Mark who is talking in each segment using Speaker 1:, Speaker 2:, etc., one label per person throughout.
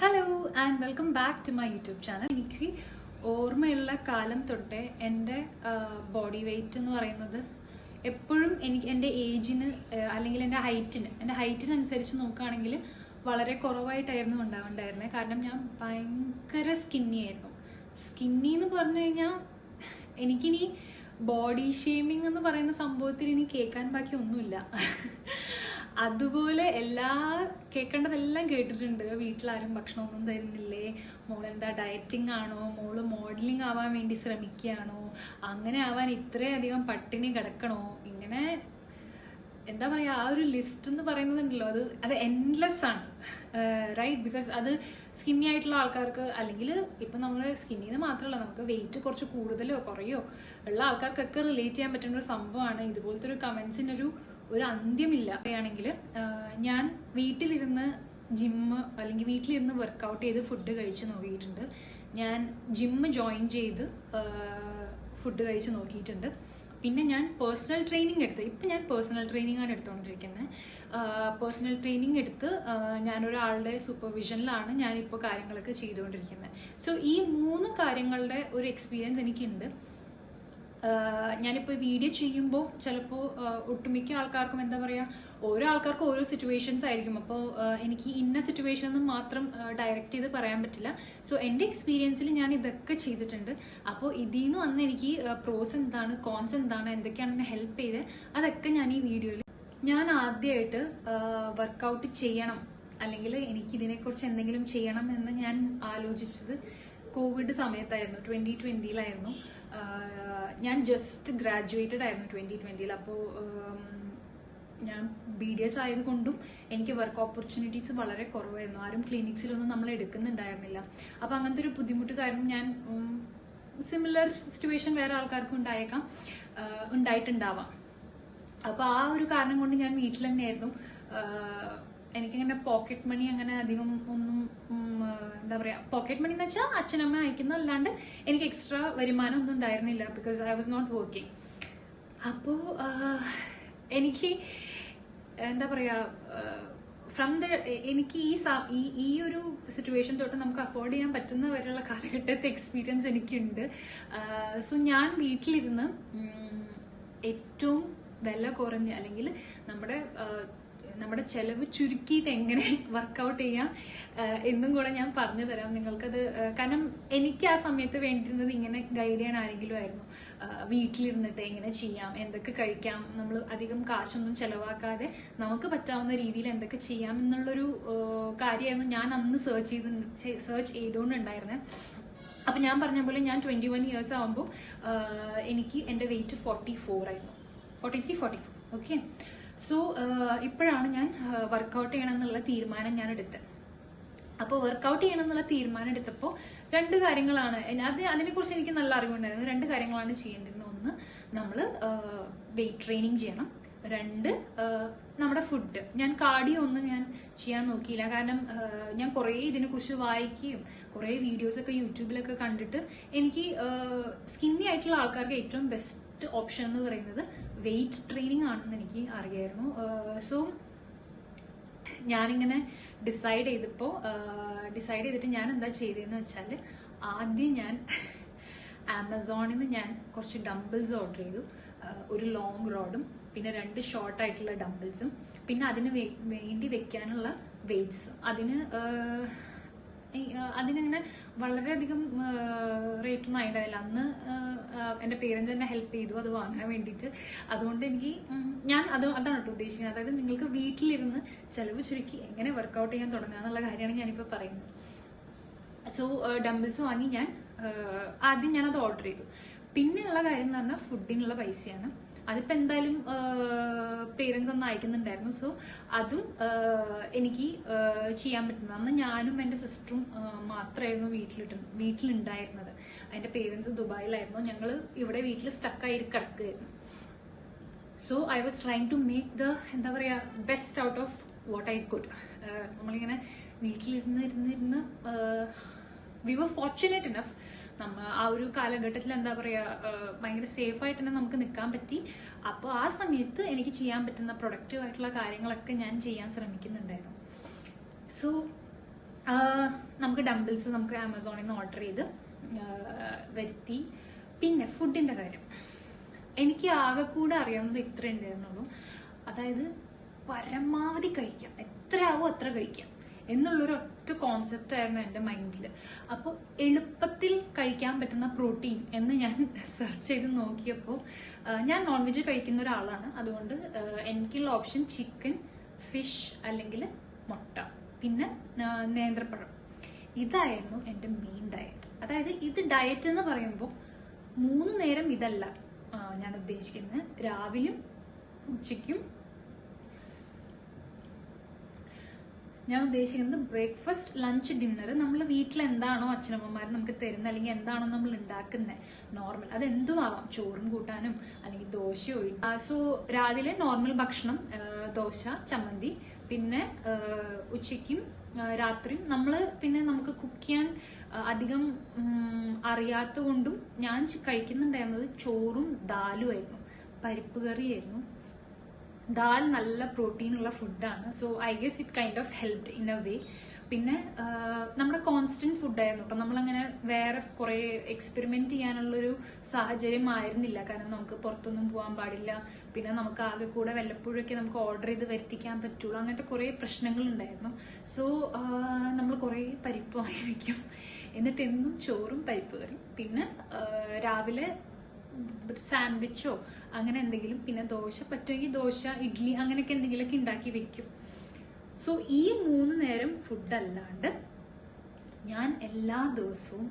Speaker 1: Hello and welcome back to my YouTube channel. എനിക്ക് ഓർമ്മയുള്ള കാലം തൊട്ടേ എൻ്റെ ബോഡി വെയ്റ്റ് എന്ന് പറയുന്നത് എപ്പോഴും എനിക്ക് എൻ്റെ ഏജിന് അല്ലെങ്കിൽ എൻ്റെ ഹൈറ്റിനനുസരിച്ച് നോക്കുകയാണെങ്കിൽ വളരെ കുറവായിട്ടായിരുന്നു ഉണ്ടാവേണ്ടായിരുന്നത്. കാരണം ഞാൻ ഭയങ്കര സ്കിന്നി ആയിരുന്നു. സ്കിന്നി എന്ന് പറഞ്ഞു കഴിഞ്ഞാൽ എനിക്കിനി ബോഡി ഷേമിങ് എന്ന് പറയുന്ന സംഭവത്തിൽ ഇനി കേൾക്കാൻ ബാക്കി ഒന്നുമില്ല. അതുപോലെ കേൾക്കേണ്ടതെല്ലാം കേട്ടിട്ടുണ്ട്. വീട്ടിലാരും ഭക്ഷണമൊന്നും തരുന്നില്ലേ, മോളെന്താ ഡയറ്റിംഗ് ആണോ, മോള് മോഡലിംഗ് ആവാൻ വേണ്ടി ശ്രമിക്കുകയാണോ, അങ്ങനെ ആവാൻ ഇത്രയധികം പട്ടിണി കിടക്കണോ, ഇങ്ങനെ എന്താ പറയുക, ആ ഒരു ലിസ്റ്റ് എന്ന് പറയുന്നതുണ്ടല്ലോ, അത് എൻഡ്ലെസ് ആണ്, റൈറ്റ്? ബിക്കോസ് അത് സ്കിന്നി ആയിട്ടുള്ള ആൾക്കാർക്ക്, അല്ലെങ്കിൽ ഇപ്പം നമ്മൾ സ്കിന്നിന്ന് മാത്രമല്ല, നമുക്ക് വെയിറ്റ് കുറച്ച് കൂടുതലോ കുറയോ ഉള്ള ആൾക്കാർക്കൊക്കെ റിലേറ്റ് ചെയ്യാൻ പറ്റുന്ന ഒരു സംഭവമാണ്. ഇതുപോലത്തെ ഒരു കമൻസിനൊരു അന്ത്യമില്ല. പറയുകയാണെങ്കിൽ ഞാൻ വീട്ടിലിരുന്ന് അല്ലെങ്കിൽ വീട്ടിലിരുന്ന് വർക്കൗട്ട് ചെയ്ത് ഫുഡ് കഴിച്ച് നോക്കിയിട്ടുണ്ട്. ഞാൻ ജിമ്മ് ജോയിൻ ചെയ്ത് ഫുഡ് കഴിച്ച് നോക്കിയിട്ടുണ്ട്. പിന്നെ ഞാൻ പേഴ്സണൽ ട്രെയിനിങ് ഇപ്പം ഞാൻ പേഴ്സണൽ ട്രെയിനിങ് ആണ് എടുത്തുകൊണ്ടിരിക്കുന്നത്. പേഴ്സണൽ ട്രെയിനിങ് എടുത്ത് ഞാനൊരാളുടെ സൂപ്പർവിഷനിലാണ് ഞാനിപ്പോൾ കാര്യങ്ങളൊക്കെ ചെയ്തുകൊണ്ടിരിക്കുന്നത്. സോ ഈ 3 കാര്യങ്ങളുടെ ഒരു എക്സ്പീരിയൻസ് എനിക്കുണ്ട്. ഞാനിപ്പോൾ വീഡിയോ ചെയ്യുമ്പോൾ ചിലപ്പോൾ ഒട്ടുമിക്ക ആൾക്കാർക്കും എന്താ പറയുക, ഓരോ ആൾക്കാർക്കും ഓരോ സിറ്റുവേഷൻസ് ആയിരിക്കും. അപ്പോൾ എനിക്ക് ഇന്ന സിറ്റുവേഷൻ ഒന്നും മാത്രം ഡയറക്റ്റ് ചെയ്ത് പറയാൻ പറ്റില്ല. സോ എൻ്റെ എക്സ്പീരിയൻസിൽ ഞാൻ ഇതൊക്കെ ചെയ്തിട്ടുണ്ട്. അപ്പോൾ ഇതിൽ നിന്ന് വന്ന് എനിക്ക് പ്രോസ് എന്താണ്, കോൺസ് എന്താണ്, എന്തൊക്കെയാണ് എന്നെ ഹെൽപ്പ് ചെയ്തത്, അതൊക്കെ ഞാൻ ഈ വീഡിയോയിൽ. ഞാൻ ആദ്യമായിട്ട് വർക്കൗട്ട് ചെയ്യണം അല്ലെങ്കിൽ എനിക്ക് ഇതിനെക്കുറിച്ച് എന്തെങ്കിലും ചെയ്യണം എന്ന് ഞാൻ ആലോചിച്ചത് കോവിഡ് സമയത്തായിരുന്നു, 2020-ലായിരുന്നു. ഞാൻ ജസ്റ്റ് ഗ്രാജുവേറ്റഡ് ആയിരുന്നു 2020-ൽ. അപ്പോൾ ഞാൻ BDS ആയതുകൊണ്ടും എനിക്ക് വർക്ക് ഓപ്പർച്യൂണിറ്റീസ് വളരെ കുറവായിരുന്നു. ആരും ക്ലിനിക്സിലൊന്നും നമ്മൾ എടുക്കുന്നുണ്ടായിരുന്നില്ല. അപ്പോൾ അങ്ങനത്തെ ഒരു ബുദ്ധിമുട്ട് കാരണം ഞാൻ സിമിലർ സിറ്റുവേഷൻ വേറെ ആൾക്കാർക്കും ഉണ്ടായിട്ടുണ്ടാവാം. അപ്പോൾ ആ ഒരു കാരണം കൊണ്ട് ഞാൻ വീട്ടിൽ തന്നെയായിരുന്നു. എനിക്കങ്ങനെ പോക്കറ്റ് മണി അങ്ങനെ അധികം ഒന്നും എന്താ പറയാ, പോക്കറ്റ് മണി എന്ന് വെച്ചാൽ അച്ഛനമ്മ അയക്കുന്ന അല്ലാണ്ട് എനിക്ക് എക്സ്ട്രാ വരുമാനം ഒന്നും ഉണ്ടായിരുന്നില്ല, because I was not working. അപ്പോൾ എനിക്ക് എന്താ പറയാ, എനിക്ക് ഈ ഒരു സിറ്റുവേഷൻ തൊട്ട് നമുക്ക് അഫോർഡ് ചെയ്യാൻ പറ്റുന്ന വരെയുള്ള കാലഘട്ടത്തെ എക്സ്പീരിയൻസ് എനിക്കുണ്ട്. സോ ഞാൻ വീട്ടിലിരുന്ന് ഏറ്റവും വില കുറഞ്ഞ അല്ലെങ്കിൽ നമ്മുടെ ചെലവ് ചുരുക്കിയിട്ട് എങ്ങനെ വർക്കൗട്ട് ചെയ്യാം എന്നും കൂടെ ഞാൻ പറഞ്ഞു തരാം നിങ്ങൾക്കത്. കാരണം എനിക്ക് ആ സമയത്ത് വേണ്ടിയിരുന്നത് ഇങ്ങനെ ഗൈഡ് ചെയ്യാൻ ആരെങ്കിലും ആയിരുന്നു. വീട്ടിലിരുന്നിട്ട് എങ്ങനെ ചെയ്യാം, എന്തൊക്കെ കഴിക്കാം, നമ്മൾ അധികം കാശൊന്നും ചെലവാക്കാതെ നമുക്ക് പറ്റാവുന്ന രീതിയിൽ എന്തൊക്കെ ചെയ്യാം എന്നുള്ളൊരു കാര്യമായിരുന്നു ഞാൻ അന്ന് സെർച്ച് ചെയ്തുകൊണ്ടുണ്ടായിരുന്നത്. അപ്പൊ ഞാൻ പറഞ്ഞ പോലെ ഞാൻ 21 ഇയേഴ്സ് ആകുമ്പോൾ എനിക്ക് എൻ്റെ വെയിറ്റ് 44 ആയിരുന്നു, 43-44. ഓക്കെ. സോ ഇപ്പോഴാണ് ഞാൻ വർക്കൗട്ട് ചെയ്യണം എന്നുള്ള തീരുമാനം ഞാൻ എടുത്തത്. അപ്പോൾ വർക്കൗട്ട് ചെയ്യണം എന്നുള്ള തീരുമാനം എടുത്തപ്പോൾ 2 കാര്യങ്ങളാണ് അതിനെക്കുറിച്ച് എനിക്ക് നല്ല അറിവുണ്ടായിരുന്നു. 2 കാര്യങ്ങളാണ് ചെയ്യേണ്ടിരുന്നത്. ഒന്ന്, നമ്മൾ വെയിറ്റ് ട്രെയിനിങ് ചെയ്യണം. 2, നമ്മുടെ ഫുഡ്. ഞാൻ കാർഡിയോ ഒന്നും ഞാൻ ചെയ്യാൻ നോക്കിയില്ല. കാരണം ഞാൻ കുറേ ഇതിനെക്കുറിച്ച് വായിക്കുകയും കുറേ വീഡിയോസൊക്കെ യൂട്യൂബിലൊക്കെ കണ്ടിട്ട് എനിക്ക് സ്കിന്നി ആയിട്ടുള്ള ആൾക്കാർക്ക് ഏറ്റവും ബെസ്റ്റ് ഓപ്ഷൻ എന്ന് പറയുന്നത് വെയിറ്റ് ട്രെയിനിങ് ആണെന്ന് എനിക്ക് അറിയായിരുന്നു. സോ ഞാനിങ്ങനെ ഡിസൈഡ് ചെയ്തിട്ട് ഞാൻ എന്താ ചെയ്തതെന്ന് വെച്ചാൽ, ആദ്യം ഞാൻ ആമസോണിൽ നിന്ന് ഞാൻ കുറച്ച് ഡംബിൾസ് ഓർഡർ ചെയ്തു. ഒരു ലോങ് റോഡും പിന്നെ 2 ഷോർട്ടായിട്ടുള്ള ഡംബിൾസും പിന്നെ അതിന് വേണ്ടി വെക്കാനുള്ള വെയ്റ്റ്സും. അതിനങ്ങനെ വളരെയധികം റേറ്റ് ഒന്നും ആയിട്ടായില്ല. അന്ന് എൻ്റെ പേരൻസ് എന്നെ ഹെൽപ്പ് ചെയ്തു അത് വാങ്ങാൻ വേണ്ടിയിട്ട്. അതുകൊണ്ട് അതാണ് കേട്ടോ ഉദ്ദേശിക്കുന്നത്. അതായത് നിങ്ങൾക്ക് വീട്ടിലിരുന്ന് ചെലവ് ചുരുക്കി എങ്ങനെ വർക്കൗട്ട് ചെയ്യാൻ തുടങ്ങാന്നുള്ള കാര്യമാണ് ഞാനിപ്പോൾ പറയുന്നത്. സോ ഡംബിൾസ് വാങ്ങി ആദ്യം ഞാനത് ഓർഡർ ചെയ്തു. പിന്നെയുള്ള കാര്യം എന്ന് പറഞ്ഞാൽ ഫുഡിനുള്ള പൈസയാണ്. അതിപ്പോൾ എന്തായാലും പേരൻസ് ഒന്നും അയക്കുന്നുണ്ടായിരുന്നു. സോ അതും എനിക്ക് ചെയ്യാൻ പറ്റുന്നത്. അന്ന് ഞാനും എൻ്റെ സിസ്റ്ററും മാത്രമായിരുന്നു വീട്ടിലുണ്ടായിരുന്നത്. എൻ്റെ പേരൻസ് ദുബായിലായിരുന്നു, ഞങ്ങൾ ഇവിടെ വീട്ടിൽ സ്റ്റക്കായി കിടക്കുകയായിരുന്നു. So I was trying to make എന്താ പറയുക, best out of what I could. നമ്മളിങ്ങനെ വീട്ടിലിരുന്ന് വി വർ ഫോർച്യുനേറ്റ് ഇനഫ്. ആ ഒരു കാലഘട്ടത്തിൽ എന്താ പറയാ, ഭയങ്കര സേഫ് ആയിട്ട് തന്നെ നമുക്ക് നിൽക്കാൻ പറ്റി. അപ്പോൾ ആ സമയത്ത് എനിക്ക് ചെയ്യാൻ പറ്റുന്ന പ്രൊഡക്റ്റീവ് ആയിട്ടുള്ള കാര്യങ്ങളൊക്കെ ഞാൻ ചെയ്യാൻ ശ്രമിക്കുന്നുണ്ടായിരുന്നു. സോ നമുക്ക് ഡംബിൾസ് നമുക്ക് ആമസോണിൽ നിന്ന് ഓർഡർ ചെയ്ത് വരുത്തി. പിന്നെ ഫുഡിന്റെ കാര്യം എനിക്ക് ആകെ കൂടെ അറിയാവുന്നത് ഇത്ര ഉണ്ടായിരുന്നുള്ളൂ. അതായത് പരമാവധി കഴിക്കാം, എത്രയാവോ അത്ര കഴിക്കാം എന്നുള്ളൊരു ഒറ്റ കോൺസെപ്റ്റ് ആയിരുന്നു എൻ്റെ മൈൻഡിൽ. അപ്പോൾ എളുപ്പത്തിൽ കഴിക്കാൻ പറ്റുന്ന പ്രോട്ടീൻ എന്ന് ഞാൻ സെർച്ച് ചെയ്ത് നോക്കിയപ്പോൾ ഞാൻ നോൺ വെജ് കഴിക്കുന്ന ഒരാളാണ്. അതുകൊണ്ട് എനിക്കുള്ള ഓപ്ഷൻ ചിക്കൻ, ഫിഷ് അല്ലെങ്കിൽ മുട്ട, പിന്നെ നേന്ത്രപ്പഴം. ഇതായിരുന്നു എൻ്റെ മെയിൻ ഡയറ്റ്. അതായത് ഇത് ഡയറ്റ് എന്ന് പറയുമ്പോൾ 3 നേരം ഇതല്ല ഞാൻ ഉദ്ദേശിക്കുന്നത്. രാവിലെയും ഉച്ചയ്ക്കും ഞാൻ ഉദ്ദേശിക്കുന്നത് ബ്രേക്ക്ഫാസ്റ്റ്, ലഞ്ച്, ഡിന്നർ നമ്മൾ വീട്ടിൽ എന്താണോ അച്ഛനമ്മമാർ നമുക്ക് തരുന്നത് അല്ലെങ്കിൽ എന്താണോ നമ്മൾ ഉണ്ടാക്കുന്നത് നോർമൽ, അത് എന്തുമാവാം, ചോറും കൂട്ടാനും അല്ലെങ്കിൽ ദോശയോ. സോ രാവിലെ നോർമൽ ഭക്ഷണം, ദോശ, ചമ്മന്തി. പിന്നെ ഉച്ചയ്ക്കും രാത്രിയും നമുക്ക് കുക്ക് ചെയ്യാൻ അധികം അറിയാത്തതുകൊണ്ടും ഞാൻ കഴിക്കുന്നുണ്ടായിരുന്നത് ചോറും ദാലും ആയിരുന്നു, പരിപ്പ് കറിയായിരുന്നു. ദാൽ നല്ല പ്രോട്ടീൻ ഉള്ള ഫുഡാണ്. So I guess it kind of helped in a way. പിന്നെ നമ്മുടെ കോൺസ്റ്റന്റ് ഫുഡായിരുന്നു കേട്ടോ. നമ്മളങ്ങനെ വേറെ കുറെ എക്സ്പെരിമെന്റ് ചെയ്യാനുള്ളൊരു സാഹചര്യം ആയിരുന്നില്ല. കാരണം നമുക്ക് പുറത്തൊന്നും പോകാൻ പാടില്ല. പിന്നെ നമുക്ക് ആകെ കൂടെ വല്ലപ്പോഴൊക്കെ നമുക്ക് ഓർഡർ ചെയ്ത് വരുത്തിക്കാൻ പറ്റുള്ളൂ. അങ്ങനത്തെ കുറെ പ്രശ്നങ്ങൾ ഉണ്ടായിരുന്നു. സോ നമ്മൾ കുറെ പരിപ്പ് വാങ്ങി വെക്കും, എന്നിട്ട് എന്നും ചോറും പരിപ്പ് കറിയും. പിന്നെ രാവിലെ സാൻഡ്വിച്ചോ അങ്ങനെ എന്തെങ്കിലും, പിന്നെ ദോശ പറ്റുമെങ്കിൽ ദോശ, ഇഡ്ഡലി അങ്ങനെയൊക്കെ എന്തെങ്കിലുമൊക്കെ ഉണ്ടാക്കി വെക്കും. സോ ഈ 3 നേരം ഫുഡ് അല്ലാണ്ട് ഞാൻ എല്ലാ ദിവസവും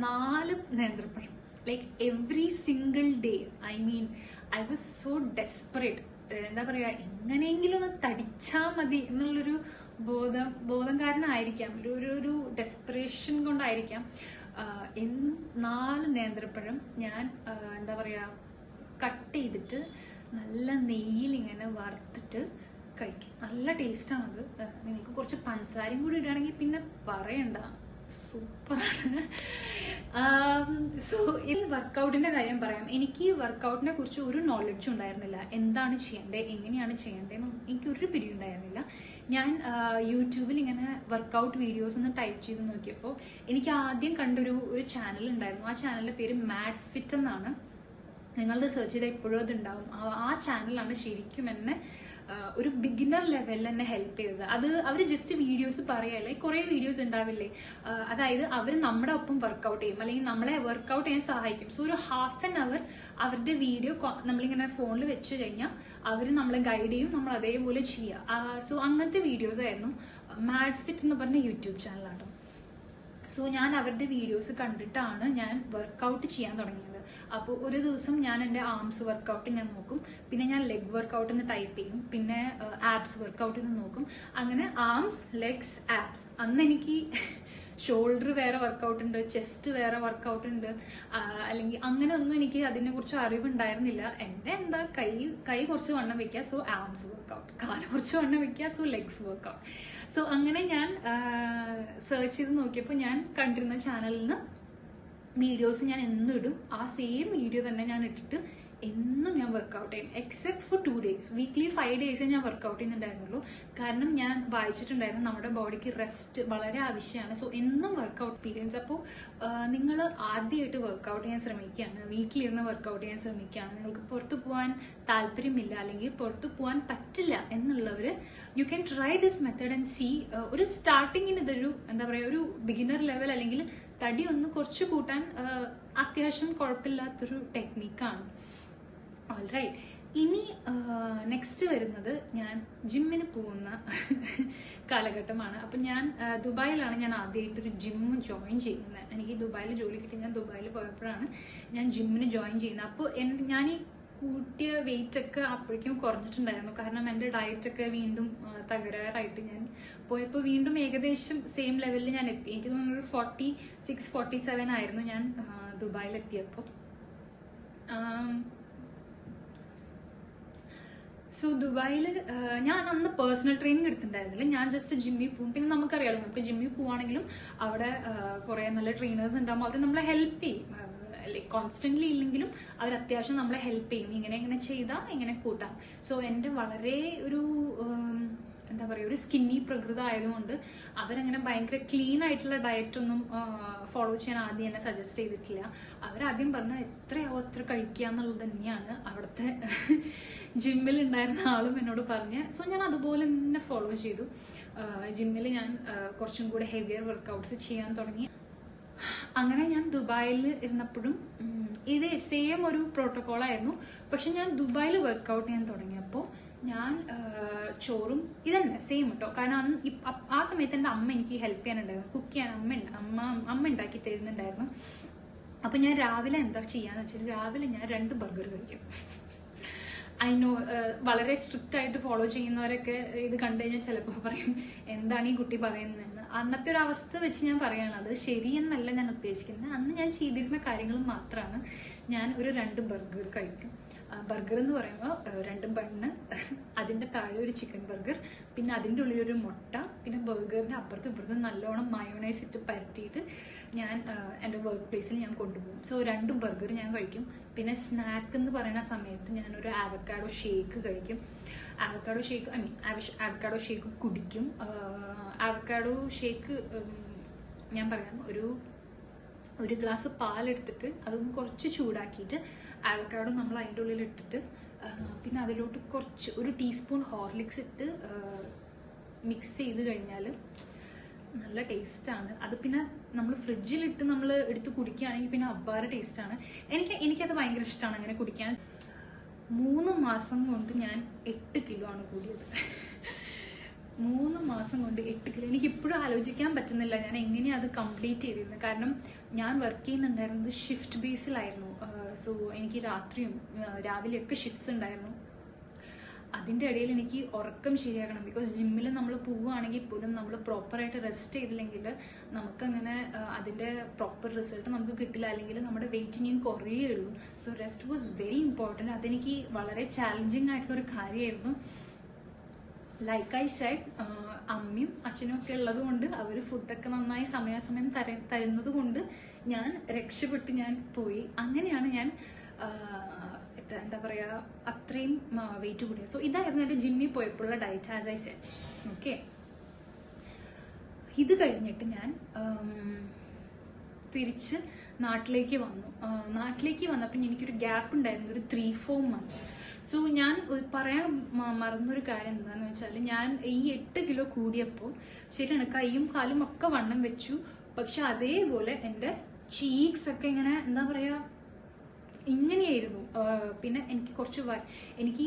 Speaker 1: 4 നേന്ത്രപ്പഴം, like every single day. I mean I was so desperate. എന്താ പറയാ, എങ്ങനെയെങ്കിലും ഒന്ന് തടിച്ചാ മതി എന്നുള്ളൊരു ബോധം കാരണമായിരിക്കാം, ഒരു ഡെസ്പറേഷൻ കൊണ്ടായിരിക്കാം. എന്നും 4 നേന്ത്രപ്പഴം ഞാൻ എന്താ പറയാ കട്ട് ചെയ്തിട്ട് നല്ല നെയ്യിൽ ഇങ്ങനെ വറുത്തിട്ട് കഴിക്കും. നല്ല ടേസ്റ്റാണത്. നിങ്ങൾക്ക് കുറച്ച് പഞ്ചസാരയും കൂടി ഇടുകയാണെങ്കിൽ പിന്നെ പറയണ്ട, സൂപ്പറാണ്. സോ ഇത് വർക്കൗട്ടിന്റെ കാര്യം പറയാം. എനിക്ക് വർക്കൗട്ടിനെ കുറിച്ച് ഒരു നോളജും ഉണ്ടായിരുന്നില്ല. എന്താണ് ചെയ്യേണ്ടത്, എങ്ങനെയാണ് ചെയ്യേണ്ടതെന്ന് എനിക്കൊരു പിടിയുണ്ടായിരുന്നില്ല. ഞാൻ യൂട്യൂബിൽ ഇങ്ങനെ വർക്കൗട്ട് വീഡിയോസ് ഒന്ന് ടൈപ്പ് ചെയ്ത് നോക്കിയപ്പോൾ എനിക്ക് ആദ്യം കണ്ടൊരു ചാനൽ ഉണ്ടായിരുന്നു. ആ ചാനലിന്റെ പേര് മാഡ് ഫിറ്റ് എന്നാണ്. നിങ്ങളത് സെർച്ച് ചെയ്താൽ ഇപ്പോഴും അത് ഉണ്ടാവും. ആ ചാനലാണ് ശരിക്കും എന്നെ ഒരു ബിഗിനർ ലെവലിൽ എന്നെ ഹെൽപ്പ് ചെയ്തത്. അത് അവർ ജസ്റ്റ് വീഡിയോസ് പറയല്ലേ, കുറെ വീഡിയോസ് ഉണ്ടാവില്ലേ, അതായത് അവർ നമ്മുടെ ഒപ്പം വർക്കൗട്ട് ചെയ്യും അല്ലെങ്കിൽ നമ്മളെ വർക്കൗട്ട് ചെയ്യാൻ സഹായിക്കും. സോ ഒരു ഹാഫ് ആൻ അവർ അവരുടെ വീഡിയോ നമ്മളിങ്ങനെ ഫോണിൽ വെച്ച് കഴിഞ്ഞാൽ അവർ നമ്മളെ ഗൈഡ് ചെയ്യും, നമ്മൾ അതേപോലെ ചെയ്യുക. സോ അങ്ങനത്തെ വീഡിയോസ് ആയിരുന്നു. മാഡ് ഫിറ്റ് എന്ന് പറഞ്ഞ യൂട്യൂബ് ചാനലാണ്. സോ ഞാൻ അവരുടെ വീഡിയോസ് കണ്ടിട്ടാണ് ഞാൻ വർക്കൗട്ട് ചെയ്യാൻ തുടങ്ങിയത്. അപ്പോൾ ഒരു ദിവസം ഞാൻ എൻ്റെ ആംസ് വർക്കൗട്ട് ഞാൻ നോക്കും, പിന്നെ ഞാൻ ലെഗ് വർക്കൗട്ട് എന്ന് ടൈപ്പ് ചെയ്യും, പിന്നെ ആബ്സ് വർക്കൗട്ട് എന്ന് നോക്കും. അങ്ങനെ ആംസ്, ലെഗ്സ്, ആബ്സ്. അന്ന് എനിക്ക് ഷോൾഡർ വേറെ വർക്കൗട്ട് ഉണ്ട്, ചെസ്റ്റ് വേറെ വർക്കൗട്ട് ഉണ്ട്, അല്ലെങ്കിൽ അങ്ങനെ ഒന്നും എനിക്ക് അതിനെ കുറിച്ച് അറിവുണ്ടായിരുന്നില്ല. എൻ്റെ എന്താ കൈ കുറച്ച് വണ്ണം വെക്കുക, സോ ആംസ് വർക്കൗട്ട്, കാല് കുറച്ച് വണ്ണം വെക്കുക, സോ ലെഗ്സ് വർക്കൗട്ട്. സോ അങ്ങനെ ഞാൻ സെർച്ച് ചെയ്ത് നോക്കിയപ്പോൾ ഞാൻ കണ്ടിരുന്ന ചാനലിൽ നിന്ന് വീഡിയോസ് ഞാൻ എന്നും ഇടും. ആ സെയിം വീഡിയോ തന്നെ ഞാൻ ഇട്ടിട്ട് എന്നും ഞാൻ വർക്കൗട്ട് ചെയ്യും, except for 2 days. Weekly 5 days ഞാൻ വർക്കൗട്ട് ചെയ്യുന്നുണ്ടായിരുന്നുള്ളൂ. കാരണം ഞാൻ വായിച്ചിട്ടുണ്ടായിരുന്നു നമ്മുടെ ബോഡിക്ക് റെസ്റ്റ് വളരെ ആവശ്യമാണ്. സോ എന്നും വർക്കൗട്ട് എക്സ്പീരിയൻസ്. അപ്പോൾ നിങ്ങൾ ആദ്യമായിട്ട് വർക്കൗട്ട് ചെയ്യാൻ ശ്രമിക്കുകയാണ്, വീട്ടിലിരുന്ന് വർക്കൗട്ട് ചെയ്യാൻ ശ്രമിക്കുകയാണ്, നിങ്ങൾക്ക് പുറത്തു പോകാൻ താല്പര്യമില്ല അല്ലെങ്കിൽ പുറത്തു പോകാൻ പറ്റില്ല എന്നുള്ളവർ you can try this method and see. ഒരു സ്റ്റാർട്ടിങ്ങിന് ഇതൊരു എന്താ പറയുക, ഒരു ബിഗിനർ ലെവൽ അല്ലെങ്കിൽ തടി ഒന്ന് കുറച്ച് കൂട്ടാൻ അത്യാവശ്യം കുഴപ്പമില്ലാത്തൊരു ടെക്നിക്കാണ്. ഓൾറൈറ്റ്, ഇനി നെക്സ്റ്റ് വരുന്നത് ഞാൻ ജിമ്മിന് പോകുന്ന കാലഘട്ടമാണ്. അപ്പം ഞാൻ ദുബായിലാണ് ഞാൻ ആദ്യമായിട്ടൊരു ജിമ്മ് ജോയിൻ ചെയ്യുന്നത്. എനിക്ക് ദുബായിൽ ജോലി കിട്ടി, ഞാൻ ദുബായിൽ പോയപ്പോഴാണ് ഞാൻ ജിമ്മിന് ജോയിൻ ചെയ്യുന്നത്. അപ്പോൾ ഞാൻ ഈ കൂട്ടിയ വെയിറ്റ് ഒക്കെ അപ്പോഴേക്കും കുറഞ്ഞിട്ടുണ്ടായിരുന്നു. കാരണം എൻ്റെ ഡയറ്റൊക്കെ വീണ്ടും തകരാറായിട്ട് ഞാൻ പോയപ്പോൾ വീണ്ടും ഏകദേശം സെയിം ലെവലിൽ ഞാൻ എത്തി. എനിക്ക് തോന്നുന്നു ഒരു 46-47 ആയിരുന്നു ഞാൻ ദുബായിലെത്തിയപ്പോൾ. സോ ദുബായിൽ ഞാൻ അന്ന് പേഴ്സണൽ ട്രെയിനിങ് എടുത്തിട്ടുണ്ടായിരുന്നില്ല. ഞാൻ ജസ്റ്റ് ജിമ്മിൽ പോകും. പിന്നെ നമുക്കറിയാലോ, നമുക്ക് ജിമ്മിൽ പോവാണെങ്കിലും അവിടെ കുറെ നല്ല ട്രെയിനേഴ്സ് ഉണ്ടാകുമ്പോൾ അവർ നമ്മളെ ഹെൽപ്പ് ചെയ്യും. കോൺസ്റ്റന്റ്ലി ഇല്ലെങ്കിലും അവർ അത്യാവശ്യം നമ്മളെ ഹെൽപ്പ് ചെയ്യും. ഇങ്ങനെ ചെയ്താൽ ഇങ്ങനെ കൂട്ടാം. സോ എൻ്റെ വളരെ ഒരു എന്താ എന്താ പറയുക, ഒരു സ്കിന്നി പ്രകൃതം ആയതുകൊണ്ട് അവരങ്ങനെ ഭയങ്കര ക്ലീൻ ആയിട്ടുള്ള ഡയറ്റ് ഒന്നും ഫോളോ ചെയ്യാൻ ആദ്യം എന്നെ സജസ്റ്റ് ചെയ്തിട്ടില്ല. അവരാദ്യം പറഞ്ഞാൽ എത്രയാവോ അത്ര കഴിക്കുക എന്നുള്ളത് തന്നെയാണ് അവിടുത്തെ ജിമ്മിൽ ഉണ്ടായിരുന്ന ആളും എന്നോട് പറഞ്ഞ്. സോ ഞാൻ അതുപോലെ തന്നെ ഫോളോ ചെയ്തു. ജിമ്മിൽ ഞാൻ കുറച്ചും കൂടെ ഹെവിയർ വർക്കൗട്ട്സ് ചെയ്യാൻ തുടങ്ങി. അങ്ങനെ ഞാൻ ദുബായിൽ ഇരുന്നപ്പോഴും ഇത് സെയിം ഒരു പ്രോട്ടോകോളായിരുന്നു. പക്ഷെ ഞാൻ ദുബായിൽ വർക്കൗട്ട് ചെയ്യാൻ തുടങ്ങിയപ്പോൾ ഞാൻ ചോറും ഇതന്നെ സെയിം കേട്ടോ. കാരണം ആ സമയത്ത് എൻ്റെ അമ്മ എനിക്ക് ഹെൽപ്പ് ചെയ്യാനുണ്ടായിരുന്നു, കുക്ക് ചെയ്യാൻ അമ്മ ഉണ്ടാക്കി തരുന്നുണ്ടായിരുന്നു. അപ്പൊ ഞാൻ രാവിലെ എന്താ ചെയ്യാന്ന് വെച്ചാൽ രാവിലെ ഞാൻ 2 ബർഗർ കഴിക്കും. ഐ നോ വളരെ സ്ട്രിക്റ്റ് ആയിട്ട് ഫോളോ ചെയ്യുന്നവരൊക്കെ ഇത് കണ്ടു കഴിഞ്ഞാൽ ചിലപ്പോൾ പറയും എന്താണ് ഈ കുട്ടി പറയുന്നതെന്ന്. അന്നത്തെ ഒരു അവസ്ഥ വെച്ച് ഞാൻ പറയാണ്, അത് ശരിയെന്നല്ല ഞാൻ ഉദ്ദേശിക്കുന്നത്. അന്ന് ഞാൻ ചെയ്തിരുന്ന കാര്യങ്ങൾ മാത്രമാണ്. ഞാൻ ഒരു 2 ബർഗർ കഴിക്കും. ബർഗർ എന്ന് പറയുമ്പോൾ 2 ബണ്ണ്, അതിന്റെ താഴെ ഒരു ചിക്കൻ ബർഗർ, പിന്നെ അതിൻ്റെ ഉള്ളിൽ ഒരു മുട്ട, പിന്നെ ബർഗറിന്റെ അപ്പുറത്തും ഇപ്പുറത്തും നല്ലോണം മയോണൈസ് ഇട്ട് പരട്ടിയിട്ട് ഞാൻ എൻ്റെ വർക്ക് പ്ലേസിൽ ഞാൻ കൊണ്ടുപോകും. സോ 2 ബർഗർ ഞാൻ കഴിക്കും. പിന്നെ സ്നാക്ക് എന്ന് പറയുന്ന സമയത്ത് ഞാനൊരു ആവക്കാഡോ ഷേക്ക് കഴിക്കും. ആവക്കാഡോ ഷേക്ക് കുടിക്കും. ആവക്കാഡോ ഷേക്ക് ഞാൻ പറയാം, ഒരു ഗ്ലാസ് പാലെടുത്തിട്ട് അതൊന്ന് കുറച്ച് ചൂടാക്കിയിട്ട് ആവക്കാഡോ നമ്മൾ അതിൻ്റെ ഉള്ളിൽ ഇട്ടിട്ട് പിന്നെ അതിലോട്ട് ഒരു ടീസ്പൂൺ ഹോർലിക്സ് ഇട്ട് മിക്സ് ചെയ്ത് കഴിഞ്ഞാൽ നല്ല ടേസ്റ്റാണ്. അത് പിന്നെ നമ്മൾ ഫ്രിഡ്ജിലിട്ട് നമ്മൾ എടുത്ത് കുടിക്കുകയാണെങ്കിൽ പിന്നെ അബ്ബാറ് ടേസ്റ്റാണ്. എനിക്കത് ഭയങ്കര ഇഷ്ടമാണ് അങ്ങനെ കുടിക്കാൻ. 3 മാസം കൊണ്ട് ഞാൻ 8 കിലോ ആണ് കൂടിയത്. 3 മാസം കൊണ്ട് 8 കിലോ. എനിക്ക് ഇപ്പോഴും ആലോചിക്കാൻ പറ്റുന്നില്ല ഞാൻ എങ്ങനെയാണ് അത് കംപ്ലീറ്റ് ചെയ്തിരുന്നത്. കാരണം ഞാൻ വർക്ക് ചെയ്യുന്നുണ്ടായിരുന്നത് ഷിഫ്റ്റ് ബേസിലായിരുന്നു. സോ എനിക്ക് രാത്രിയും രാവിലെയൊക്കെ ഷിഫ്റ്റ്സ് ഉണ്ടായിരുന്നു. അതിൻ്റെ ഇടയിൽ എനിക്ക് ഉറക്കം ശരിയാക്കണം. ബിക്കോസ് ജിമ്മിൽ നമ്മൾ പോവുകയാണെങ്കിൽ പോലും നമ്മൾ പ്രോപ്പറായിട്ട് റെസ്റ്റ് ചെയ്തില്ലെങ്കിൽ നമുക്കങ്ങനെ അതിൻ്റെ പ്രോപ്പർ റിസൾട്ട് നമുക്ക് കിട്ടില്ല, അല്ലെങ്കിൽ നമ്മുടെ വെയിറ്റ് ഇനിയും കുറയുകയുള്ളൂ. So rest was very important. അതെനിക്ക് വളരെ ചാലഞ്ചിങ് ആയിട്ടുള്ളൊരു കാര്യമായിരുന്നു. ലൈക്ക് ഐ സെഡ്, അമ്മയും അച്ഛനും ഒക്കെ ഉള്ളത് കൊണ്ട് അവർ ഫുഡൊക്കെ നന്നായി സമയാസമയം തരുന്നത് കൊണ്ട് ഞാൻ രക്ഷപ്പെട്ട് ഞാൻ പോയി. അങ്ങനെയാണ് ഞാൻ എന്താ പറയുക അത്രയും വെയിറ്റ് കൂടിയത്. സോ ഇതായിരുന്നു എൻ്റെ ജിമ്മിൽ പോയപ്പോഴുള്ള diet as I said. Okay, ഇത് കഴിഞ്ഞിട്ട് ഞാൻ തിരിച്ച് നാട്ടിലേക്ക് വന്നു. നാട്ടിലേക്ക് വന്നപ്പോൾ എനിക്കൊരു ഗ്യാപ്പ് ഉണ്ടായിരുന്നു, ഒരു 3-4 months. സോ ഞാൻ പറയാൻ മറന്നൊരു കാര്യം എന്താണെന്ന് വെച്ചാൽ, ഞാൻ ഈ 8 കിലോ കൂടിയപ്പോൾ ശരിയാണ് കൈയും കാലും ഒക്കെ വണ്ണം വെച്ചു. പക്ഷെ അതേപോലെ എൻ്റെ ചീക്സ് ഒക്കെ ഇങ്ങനെ എന്താ പറയുക ഇങ്ങനെയായിരുന്നു. പിന്നെ എനിക്ക്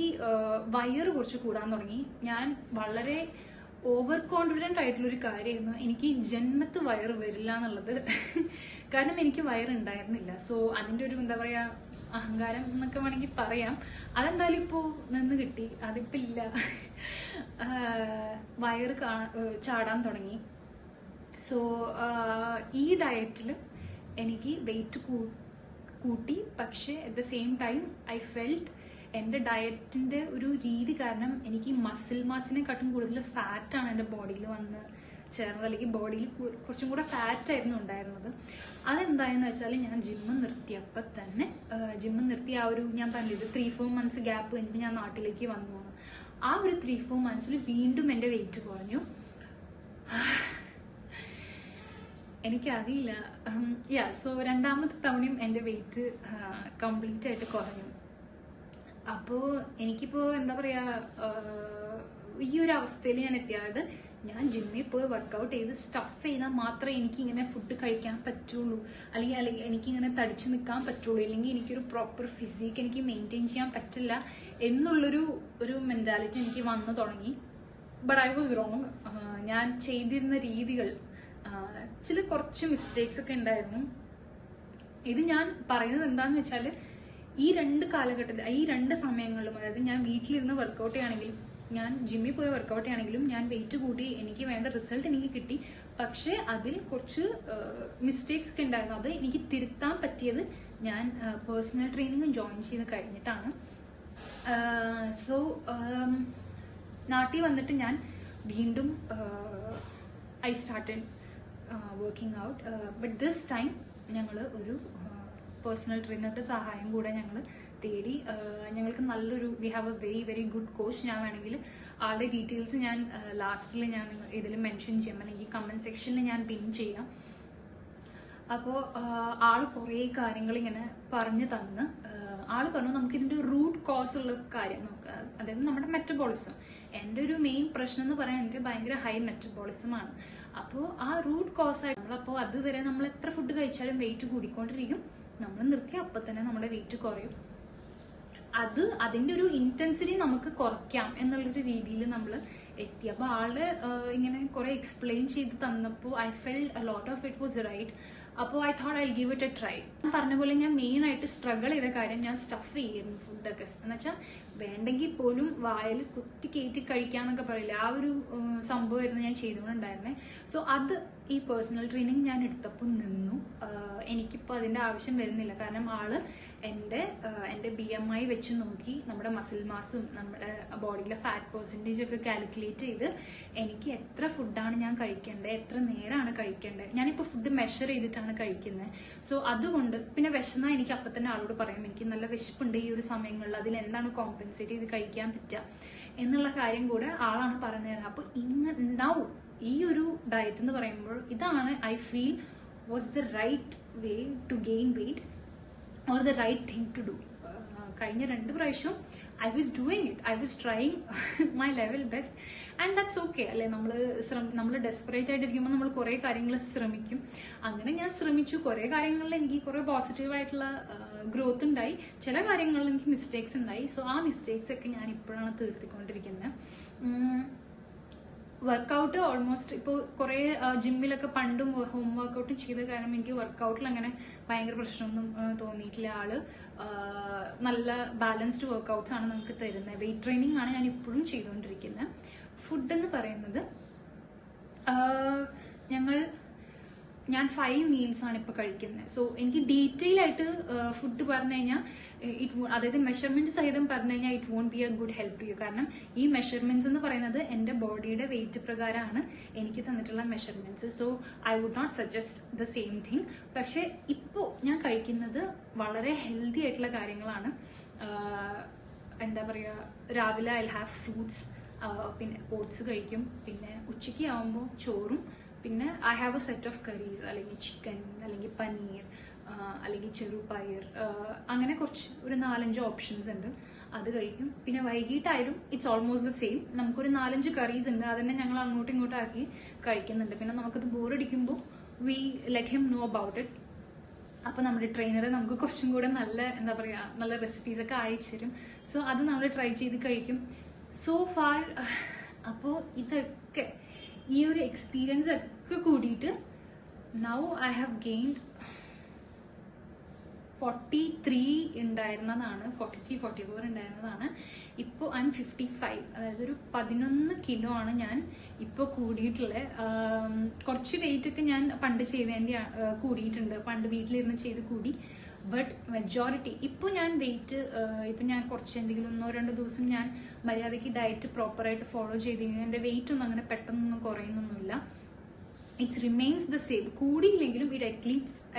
Speaker 1: വയറ് കുറച്ച് കൂടാൻ തുടങ്ങി. ഞാൻ വളരെ ഓവർ കോൺഫിഡൻ്റ് ആയിട്ടുള്ളൊരു കാര്യമായിരുന്നു എനിക്ക് ജന്മത്ത് വയറ് വരില്ല എന്നുള്ളത്. കാരണം എനിക്ക് വയറുണ്ടായിരുന്നില്ല. സോ അതിൻ്റെ ഒരു എന്താ പറയുക അഹങ്കാരം എന്നൊക്കെ വേണമെങ്കിൽ പറയാം. അതെന്തായാലും ഇപ്പോൾ നിന്ന് കിട്ടി, അതിപ്പോൾ ഇല്ല. വയറ് ചാടാൻ തുടങ്ങി. സോ ഈ ഡയറ്റിൽ എനിക്ക് വെയിറ്റ് കൂട്ടി. പക്ഷെ at the same time I felt എൻ്റെ ഡയറ്റിൻ്റെ ഒരു രീതി കാരണം എനിക്ക് മസിൽ മാസിനെക്കാട്ടും കൂടുതൽ ഫാറ്റാണ് എൻ്റെ ബോഡിയിൽ വന്ന് ചേർന്നത്. അല്ലെങ്കിൽ ബോഡിയിൽ കുറച്ചും കൂടെ ഫാറ്റ് ആയിരുന്നു ഉണ്ടായിരുന്നത്. അതെന്തായെന്ന് വെച്ചാൽ ഞാൻ ജിമ്മ് നിർത്തിയപ്പോൾ തന്നെ ജിമ്മ് നിർത്തി ആ ഒരു ഞാൻ പറഞ്ഞത് 3-4 months ഗ്യാപ്പ് കഴിഞ്ഞിട്ട് ഞാൻ നാട്ടിലേക്ക് വന്നു. ആ ഒരു 3-4 months വീണ്ടും എൻ്റെ വെയിറ്റ് കുറഞ്ഞു. എനിക്കറിയില്ല. സോ 2ാമത്തെ തവണയും എൻ്റെ വെയിറ്റ് കംപ്ലീറ്റ് ആയിട്ട് കുറഞ്ഞു. അപ്പോൾ എനിക്കിപ്പോൾ എന്താ പറയുക ഈ ഒരു അവസ്ഥയിൽ ഞാൻ എത്തിയത്, ഞാൻ ജിമ്മിൽ പോയി വർക്കൗട്ട് ചെയ്ത് സ്റ്റഫ് ചെയ്താൽ മാത്രമേ എനിക്കിങ്ങനെ ഫുഡ് കഴിക്കാൻ പറ്റുള്ളൂ, അല്ലെങ്കിൽ എനിക്കിങ്ങനെ തടിച്ചു നിൽക്കാൻ പറ്റുള്ളൂ, അല്ലെങ്കിൽ എനിക്കൊരു പ്രോപ്പർ ഫിസിക്ക് എനിക്ക് മെയിൻറ്റെയിൻ ചെയ്യാൻ പറ്റില്ല ഒരു മെൻറ്റാലിറ്റി എനിക്ക് വന്നു തുടങ്ങി. But I was wrong. ഞാൻ ചെയ്തിരുന്ന രീതികൾ കുറച്ച് മിസ്റ്റേക്സ് ഒക്കെ ഉണ്ടായിരുന്നു. ഇത് ഞാൻ പറയുന്നത് എന്താണെന്ന് വെച്ചാൽ ഈ 2 കാലഘട്ടത്തിൽ ഈ 2 സമയങ്ങളിലും, അതായത് ഞാൻ വീട്ടിലിരുന്ന് വർക്കൗട്ട് ചെയ്യുകയാണെങ്കിലും ഞാൻ ജിമ്മിൽ പോയി വർക്കൗട്ട് ചെയ്യുകയാണെങ്കിലും ഞാൻ വെയിറ്റ് കൂട്ടി എനിക്ക് വേണ്ട റിസൾട്ട് എനിക്ക് കിട്ടി. പക്ഷെ അതിൽ കുറച്ച് മിസ്റ്റേക്സ് ഒക്കെ ഉണ്ടായിരുന്നു. അത് എനിക്ക് തിരുത്താൻ പറ്റിയത് ഞാൻ പേഴ്സണൽ ട്രെയിനിങ് ജോയിൻ ചെയ്ത് കഴിഞ്ഞിട്ടാണ്. സോ നാട്ടിൽ വന്നിട്ട് ഞാൻ വീണ്ടും I started working out. But this time ഞങ്ങൾ ഒരു പേഴ്സണൽ ട്രെയിനറുടെ സഹായം കൂടെ ഞങ്ങൾ തേടി. ഞങ്ങൾക്ക് നല്ലൊരു we have A very very good coach. ഞാൻ വേണമെങ്കിൽ ആളുടെ ഡീറ്റെയിൽസ് ഞാൻ ലാസ്റ്റിൽ ഞാൻ ഇതിൽ മെൻഷൻ ചെയ്യാം, അല്ലെങ്കിൽ കമന്റ് സെക്ഷനിൽ ഞാൻ പിൻ ചെയ്യാം. അപ്പോൾ ആള് കുറേ കാര്യങ്ങൾ ഇങ്ങനെ പറഞ്ഞു തന്ന് ആള് പറഞ്ഞു നമുക്ക് ഇതിന്റെ റൂട്ട് കോസ് ഉള്ള കാര്യം നമുക്ക്, അതായത് നമ്മുടെ മെറ്റബോളിസം. എൻ്റെ ഒരു മെയിൻ പ്രശ്നം എന്ന് പറയാൻ എനിക്ക് ഭയങ്കര ഹൈ മെറ്റബോളിസം ആണ്. അപ്പോൾ ആ റൂട്ട് കോസ് ആയിട്ട് നമ്മളപ്പോൾ അതുവരെ നമ്മൾ എത്ര ഫുഡ് കഴിച്ചാലും വെയിറ്റ് കൂടിക്കൊണ്ടിരിക്കും. നമ്മൾ നിർത്തി അപ്പം തന്നെ നമ്മുടെ വെയിറ്റ് കുറയും. അതിന്റെ ഒരു ഇന്റൻസിറ്റി നമുക്ക് കുറയ്ക്കാം എന്നുള്ളൊരു രീതിയിൽ നമ്മൾ എത്തി. അപ്പൊ ആള് ഇങ്ങനെ കുറെ എക്സ്പ്ലെയിൻ ചെയ്ത് തന്നപ്പോൾ I felt a lot of it was right. അപ്പോൾ I thought I give it a try. പറഞ്ഞ പോലെ ഞാൻ മെയിൻ ആയിട്ട് സ്ട്രഗിൾ ചെയ്ത കാര്യം ഞാൻ സ്റ്റഫ് ചെയ്യുന്നു ഫുഡൊക്കെ. എന്ന് വെച്ചാൽ വേണ്ടെങ്കിൽ പോലും വായിൽ കുത്തി കയറ്റി കഴിക്കാന്നൊക്കെ പറയില്ല, ആ ഒരു സംഭവമായിരുന്നു ഞാൻ ചെയ്തുകൊണ്ടുണ്ടായിരുന്നേ. സോ അത് ഈ പേഴ്സണൽ ട്രെയിനിങ് ഞാൻ എടുത്തപ്പോൾ നിന്നു. എനിക്കിപ്പോൾ അതിന്റെ ആവശ്യം വരുന്നില്ല. കാരണം ആള് എൻ്റെ BMI വെച്ച് നോക്കി നമ്മുടെ മസിൽ മാസും നമ്മുടെ ബോഡിയിലെ ഫാറ്റ് പെർസെൻറ്റേജ് ഒക്കെ കാൽക്കുലേറ്റ് ചെയ്ത് എനിക്ക് എത്ര ഫുഡാണ് ഞാൻ കഴിക്കേണ്ടത്, എത്ര നേരമാണ് കഴിക്കേണ്ടത്. ഞാനിപ്പോൾ ഫുഡ് മെഷർ ചെയ്തിട്ടാണ് കഴിക്കുന്നത്. സോ അതുകൊണ്ട് പിന്നെ വിശന്നാൽ എനിക്ക് അപ്പം തന്നെ ആളോട് പറയാം എനിക്ക് നല്ല വിശപ്പുണ്ട് ഈ ഒരു സമയങ്ങളിൽ, അതിൽ എന്താണ് കോമ്പൻസേറ്റ് ചെയ്ത് കഴിക്കാൻ പറ്റുക എന്നുള്ള കാര്യം കൂടെ ആളാണ് പറഞ്ഞു തരാം. അപ്പോൾ ഇങ്ങനെ ഈ ഒരു ഡയറ്റ് എന്ന് പറയുമ്പോൾ ഇതാണ് I feel was the right way to gain weight or the right thing to do. കഴിഞ്ഞ 2 പ്രാവശ്യം I was doing it, I was trying my level best and that's okay അല്ലെ. നമ്മൾ ഡെസ്പറേറ്റ് ആയിട്ടിരിക്കുമ്പോൾ നമ്മൾ കുറെ കാര്യങ്ങൾ ശ്രമിക്കും. അങ്ങനെ ഞാൻ ശ്രമിച്ചു. കുറെ കാര്യങ്ങളിൽ എനിക്ക് കുറെ പോസിറ്റീവ് ആയിട്ടുള്ള ഗ്രോത്ത് ഉണ്ടായി, ചില കാര്യങ്ങളിൽ എനിക്ക് മിസ്റ്റേക്സ് ഉണ്ടായി. സോ ആ മിസ്റ്റേക്സ് ഒക്കെ ഞാൻ ഇപ്പോഴാണ് തീർത്തിക്കൊണ്ടിരിക്കുന്നത്. വർക്കൗട്ട് ഓൾമോസ്റ്റ് ഇപ്പോൾ കുറെ ജിമ്മിലൊക്കെ പണ്ടും ഹോം വർക്കൗട്ടും ചെയ്ത കാരണം എനിക്ക് വർക്കൗട്ടിൽ അങ്ങനെ ഭയങ്കര പ്രശ്നമൊന്നും തോന്നിയിട്ടില്ല. ആള് നല്ല ബാലൻസ്ഡ് വർക്കൗട്ട്സ് ആണ് നമുക്ക് തരുന്നത്. വെയിറ്റ് ട്രെയിനിങ് ആണ് ഞാൻ ഇപ്പോഴും ചെയ്തുകൊണ്ടിരിക്കുന്നത്. ഫുഡ് എന്ന് പറയുന്നത് ഞാൻ 5 മീൽസ് ആണ് ഇപ്പൊ കഴിക്കുന്നത്. സോ എനിക്ക് ഡീറ്റെയിൽ ആയിട്ട് ഫുഡ് പറഞ്ഞു കഴിഞ്ഞാൽ അതായത് മെഷർമെന്റ് സഹിതം പറഞ്ഞു കഴിഞ്ഞാൽ it won't be a good help to you. കാരണം ഈ മെഷർമെന്റ്സ് എന്ന് പറയുന്നത് എന്റെ ബോഡിയുടെ വെയിറ്റ് പ്രകാരമാണ് എനിക്ക് തന്നിട്ടുള്ള measurements. So I would not suggest the same thing. പക്ഷെ ഇപ്പോ ഞാൻ കഴിക്കുന്നത് വളരെ ഹെൽത്തി ആയിട്ടുള്ള കാര്യങ്ങളാണ്. എന്താ പറയാ, രാവിലെ ഐ ഹാവ് ഫ്രൂട്ട്സ്, പിന്നെ ഓട്സ് കഴിക്കും, പിന്നെ ഉച്ചയ്ക്ക് ആവുമ്പോൾ ചോറും, പിന്നെ I have A set of കറീസ്, അല്ലെങ്കിൽ ചിക്കൻ, അല്ലെങ്കിൽ പനീർ, അല്ലെങ്കിൽ ചെറുപയർ, അങ്ങനെ ഒരു 4-5 ഓപ്ഷൻസ് ഉണ്ട്, അത് കഴിക്കും. പിന്നെ വൈകിട്ടായാലും ഇറ്റ്സ് ഓൾമോസ്റ്റ് ദ സെയിം. നമുക്കൊരു 4-5 കറീസ് ഉണ്ട്, അതന്നെ ഞങ്ങൾ അങ്ങോട്ടും ഇങ്ങോട്ടും ആക്കി കഴിക്കുന്നുണ്ട്. പിന്നെ നമുക്കത് ബോറടിക്കുമ്പോൾ we let him know about it. അപ്പൊ നമ്മുടെ ട്രെയിനർ നമുക്ക് കുറച്ചും കൂടെ നല്ല നല്ല റെസിപ്പീസ് ഒക്കെ അയച്ചു തരും. സോ അത് നമ്മൾ ട്രൈ ചെയ്ത് കഴിക്കും. സോ ഫാർ അപ്പോൾ ഇതൊക്കെ ഈ ഒരു എക്സ്പീരിയൻസ് ഒക്കെ കൂടിയിട്ട് നൗ ഐ ഹാവ് ഗെയിൻഡ് 43 ഉണ്ടായിരുന്നതാണ്, 43-44 ഉണ്ടായിരുന്നതാണ്. ഇപ്പോൾ ഐ എം 55. അതായത് ഒരു 11 കിലോ ആണ് ഞാൻ ഇപ്പോൾ കൂടിയിട്ടുള്ളത്. കുറച്ച് വെയിറ്റ് ഒക്കെ ഞാൻ പണ്ട് ചെയ്തതിൻ്റെ കൂടിയിട്ടുണ്ട്, പണ്ട് വീട്ടിലിരുന്ന് ചെയ്ത് കൂടി. ബട്ട് മെജോറിറ്റി ഇപ്പോൾ ഞാൻ വെയിറ്റ് ഇപ്പം ഞാൻ കുറച്ച് എന്തെങ്കിലും 1-2 ദിവസം ഞാൻ മര്യാദയ്ക്ക് ഡയറ്റ് പ്രോപ്പറായിട്ട് ഫോളോ ചെയ്ത് കഴിഞ്ഞാൽ എൻ്റെ വെയിറ്റ് ഒന്നും അങ്ങനെ പെട്ടെന്നൊന്നും കുറയുന്നൊന്നുമില്ല. It's remains the same. കൂടിയില്ലെങ്കിലും it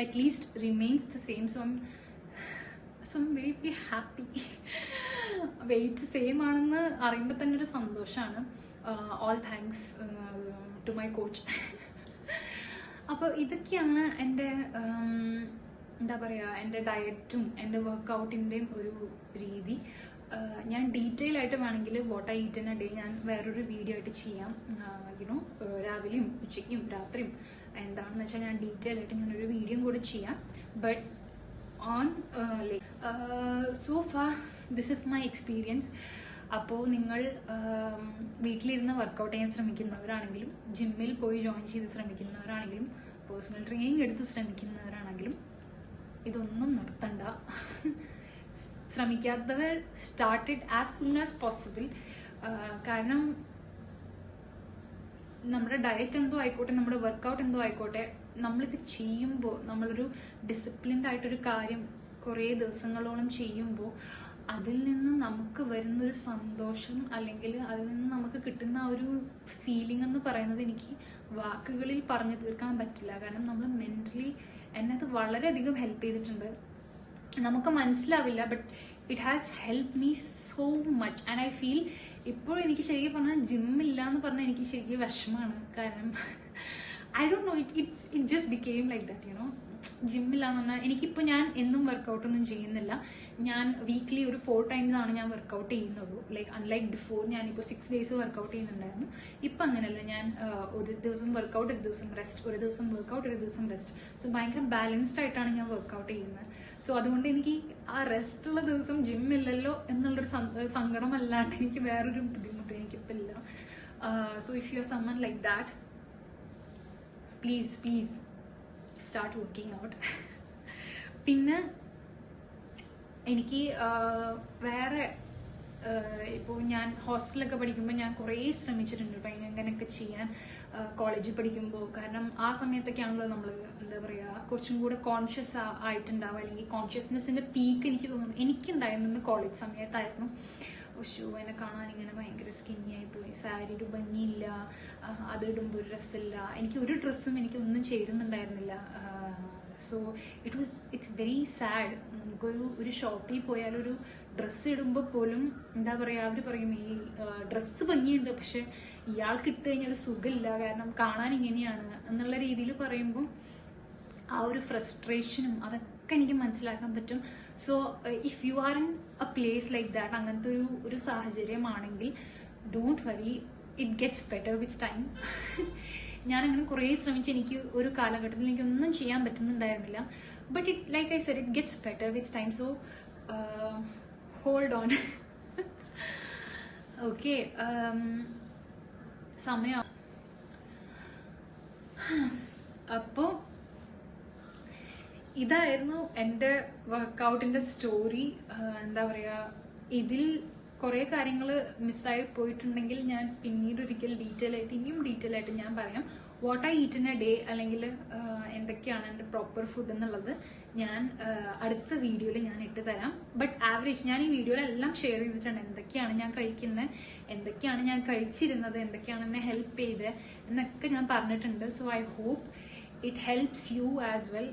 Speaker 1: at least remains the same. So I'm very very happy. Weight same ആണെന്ന് അറിയുമ്പോൾ തന്നെ ഒരു സന്തോഷമാണ്. All thanks to my coach. അപ്പോൾ ഇതൊക്കെയാണ് എൻ്റെ എന്താ പറയുക, എൻ്റെ ഡയറ്റും എൻ്റെ വർക്കൗട്ടിൻ്റെയും ഒരു രീതി. ഞാൻ ഡീറ്റെയിൽ ആയിട്ട് വേണമെങ്കിൽ what I eat in A day ഞാൻ വേറൊരു വീഡിയോ ആയിട്ട് ചെയ്യാം. യുനോ രാവിലെയും ഉച്ചയ്ക്കും രാത്രിയും എന്താണെന്ന് വെച്ചാൽ ഞാൻ ഡീറ്റെയിൽ ആയിട്ട് ഞാനൊരു വീഡിയോ കൂടെ ചെയ്യാം. But on so far this is my experience. അപ്പോൾ നിങ്ങൾ വീട്ടിലിരുന്ന് വർക്കൗട്ട് ചെയ്യാൻ ശ്രമിക്കുന്നവരാണെങ്കിലും, ജിമ്മിൽ പോയി ജോയിൻ ചെയ്ത് ശ്രമിക്കുന്നവരാണെങ്കിലും, പേഴ്സണൽ ട്രെയിനിങ് എടുത്ത് ശ്രമിക്കുന്നവരാണെങ്കിലും ഇതൊന്നും നിർത്തണ്ട. ശ്രമിക്കാത്തവർ started as soon as possible. കാരണം നമ്മുടെ ഡയറ്റ് എന്തോ ആയിക്കോട്ടെ, നമ്മുടെ വർക്കൗട്ട് എന്തോ ആയിക്കോട്ടെ, നമ്മളിത് ചെയ്യുമ്പോൾ, നമ്മളൊരു ഡിസിപ്ലിൻഡ് ആയിട്ടൊരു കാര്യം കുറേ ദിവസങ്ങളോളം ചെയ്യുമ്പോൾ അതിൽ നിന്ന് നമുക്ക് വരുന്നൊരു സന്തോഷം, അല്ലെങ്കിൽ അതിൽ നിന്ന് നമുക്ക് കിട്ടുന്ന ആ ഒരു ഫീലിംഗ് എന്ന് പറയുന്നത് എനിക്ക് വാക്കുകളിൽ പറഞ്ഞു തീർക്കാൻ പറ്റില്ല. കാരണം നമ്മൾ മെന്റലി എന്നെ അത് വളരെയധികം ഹെൽപ്പ് ചെയ്തിട്ടുണ്ട്. നമുക്ക് മനസ്സിലാവില്ല. But it has help me so much. And I feel ഇപ്പോഴും എനിക്ക് ശരിക്കും പറഞ്ഞാൽ ജിമ്മില്ല എന്ന് പറഞ്ഞാൽ എനിക്ക് ശരിക്കും വിഷമമാണ്. കാരണം I don't know, it just became like that, you know. ജിമ്മില്ല എന്ന് പറഞ്ഞാൽ എനിക്കിപ്പോൾ ഞാൻ എന്നും വർക്കൗട്ടൊന്നും ചെയ്യുന്നില്ല. ഞാൻ വീക്ക്ലി ഒരു 4 times ആണ് ഞാൻ വർക്കൗട്ട് ചെയ്യുന്നുള്ളൂ. ലൈക്ക് അൺലൈക്ക് ബിഫോർ ഞാനിപ്പോൾ 6 days വർക്കൗട്ട് ചെയ്യുന്നുണ്ടായിരുന്നു. ഇപ്പം അങ്ങനെയല്ല. ഞാൻ ഒരു ദിവസം വർക്കൗട്ട്, ഒരു ദിവസം റെസ്റ്റ്, ഒരു ദിവസം വർക്കൗട്ട്, ഒരു ദിവസം റെസ്റ്റ്. സോ ഭയങ്കര ബാലൻസ്ഡ് ആയിട്ടാണ് ഞാൻ വർക്കൗട്ട് ചെയ്യുന്നത്. സോ അതുകൊണ്ട് എനിക്ക് ആ റെസ്റ്റ് ഉള്ള ദിവസം ജിമ്മില്ലല്ലോ എന്നുള്ളൊരു സങ്കടമല്ലാണ്ട് എനിക്ക് വേറൊരു ബുദ്ധിമുട്ട് എനിക്കിപ്പോൾ ഇല്ല. So if you are someone like that, please start working out. പിന്നെ എനിക്ക് വേറെ ഇപ്പോൾ ഞാൻ ഹോസ്റ്റലൊക്കെ പഠിക്കുമ്പോൾ ഞാൻ കുറേ ശ്രമിച്ചിട്ടുണ്ട് കേട്ടോ അങ്ങനെയൊക്കെ ചെയ്യാൻ, കോളേജിൽ പഠിക്കുമ്പോൾ. കാരണം ആ സമയത്തൊക്കെയാണല്ലോ നമ്മൾ എന്താ പറയുക കുറച്ചും കൂടെ കോൺഷ്യസ് ആയിട്ടുണ്ടാവുക, അല്ലെങ്കിൽ കോൺഷ്യസ്നെസ്സിൻ്റെ പീക്ക് എനിക്ക് തോന്നുന്നു എനിക്കുണ്ടായിരുന്നത് കോളേജ് സമയത്തായിരുന്നു. എന്നെ കാണാൻ ഇങ്ങനെ ഭയങ്കര സ്കിന്നി ആയിപ്പോയി, സാരിയുടെ ഭംഗിയില്ല, അത് ഇടുമ്പോൾ ഒരു ഡ്രസ്സില്ല, എനിക്ക് ഒരു ഡ്രസ്സും എനിക്കൊന്നും ചേരുന്നുണ്ടായിരുന്നില്ല. So it's very sad. നമുക്കൊരു ഷോപ്പിൽ പോയാൽ ഒരു ഡ്രസ്സ് ഇടുമ്പോൾ പോലും എന്താ പറയുക, അവർ പറയും ഈ ഡ്രസ്സ് ഭംഗിയുണ്ട് പക്ഷെ ഇയാൾക്ക് ഇട്ട് കഴിഞ്ഞാൽ ഒരു സുഖമില്ല, കാരണം കാണാൻ ഇങ്ങനെയാണ് എന്നുള്ള രീതിയിൽ പറയുമ്പോൾ ആ ഒരു ഫ്രസ്ട്രേഷനും അതൊക്കെ എനിക്ക് മനസ്സിലാക്കാൻ പറ്റും. So if you are in a place like that, അങ്ങനത്തെ ഒരു സാഹചര്യമാണെങ്കിൽ don't worry, it gets better with time. ഞാനങ്ങനെ കുറേ ശ്രമിച്ച് എനിക്ക് ഒരു കാലഘട്ടത്തിൽ എനിക്കൊന്നും ചെയ്യാൻ പറ്റുന്നുണ്ടായിരുന്നില്ല. But it like I said, it gets better with time. So hold on. Okay, സമയം അപ്പോൾ ഇതായിരുന്നു എൻ്റെ വർക്കൗട്ടിൻ്റെ സ്റ്റോറി. എന്താ പറയുക, ഇതിൽ കുറേ കാര്യങ്ങൾ മിസ്സായി പോയിട്ടുണ്ടെങ്കിൽ ഞാൻ പിന്നീട് ഒരിക്കൽ ഇനിയും ഡീറ്റെയിൽ ആയിട്ട് ഞാൻ പറയാം. What I eat in A day, അല്ലെങ്കിൽ എന്തൊക്കെയാണ് എൻ്റെ പ്രോപ്പർ ഫുഡ് എന്നുള്ളത് ഞാൻ അടുത്ത വീഡിയോയിൽ ഞാൻ ഇട്ട് തരാം. ബട്ട് ആവറേജ് ഞാൻ ഈ വീഡിയോയിലെല്ലാം ഷെയർ ചെയ്തിട്ടുണ്ട്. എന്തൊക്കെയാണ് ഞാൻ കഴിക്കുന്നത്, എന്തൊക്കെയാണ് ഞാൻ കഴിച്ചിരുന്നത്, എന്തൊക്കെയാണ് എന്നെ ഹെൽപ്പ് ചെയ്തത് എന്നൊക്കെ ഞാൻ പറഞ്ഞിട്ടുണ്ട്. So I hope it helps you as well.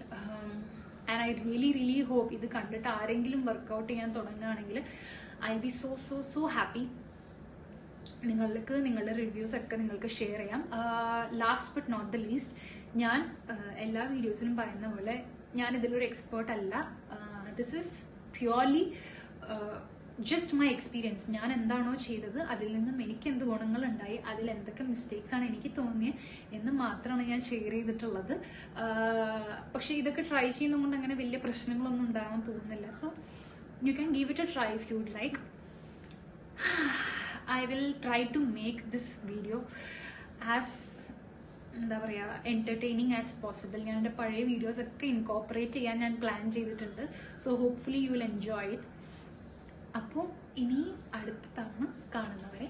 Speaker 1: And I really hope ഇത് കണ്ടിട്ട് ആരെങ്കിലും വർക്കൗട്ട് ചെയ്യാൻ തുടങ്ങുകയാണെങ്കിൽ ഐ ബി സോ ഹാപ്പി. നിങ്ങൾക്ക് നിങ്ങളുടെ റിവ്യൂസ് ഒക്കെ നിങ്ങൾക്ക് ഷെയർ ചെയ്യാം. Last but not the least, ഞാൻ എല്ലാ വീഡിയോസിലും പറയുന്ന പോലെ ഞാൻ ഇതിലൊരു എക്സ്പേർട്ട് അല്ല. This is purely just my experience. ഞാൻ എന്താണോ ചെയ്തത് അതിൽ നിന്നും എനിക്ക് എന്ത് ഗുണങ്ങളുണ്ടായി, അതിൽ എന്തൊക്കെ മിസ്റ്റേക്സ് ആണ് എനിക്ക് തോന്നിയത് എന്ന് മാത്രമാണ് ഞാൻ ഷെയർ ചെയ്തിട്ടുള്ളത്. പക്ഷെ ഇതൊക്കെ ട്രൈ ചെയ്യുന്നതുകൊണ്ട് അങ്ങനെ വലിയ പ്രശ്നങ്ങളൊന്നും ഉണ്ടാകാൻ പോകുന്നില്ല. So you can give it a try if you would like. I will try to make this video as എന്താ പറയുക entertaining as possible. ഞാൻ എൻ്റെ പഴയ വീഡിയോസ് ഒക്കെ ഇൻകോപ്പറേറ്റ് ചെയ്യാൻ ഞാൻ പ്ലാൻ ചെയ്തിട്ടുണ്ട്. So hopefully you will enjoy it. അപ്പോൾ ഇനി അടുത്ത തവണ കാണുന്നവരെ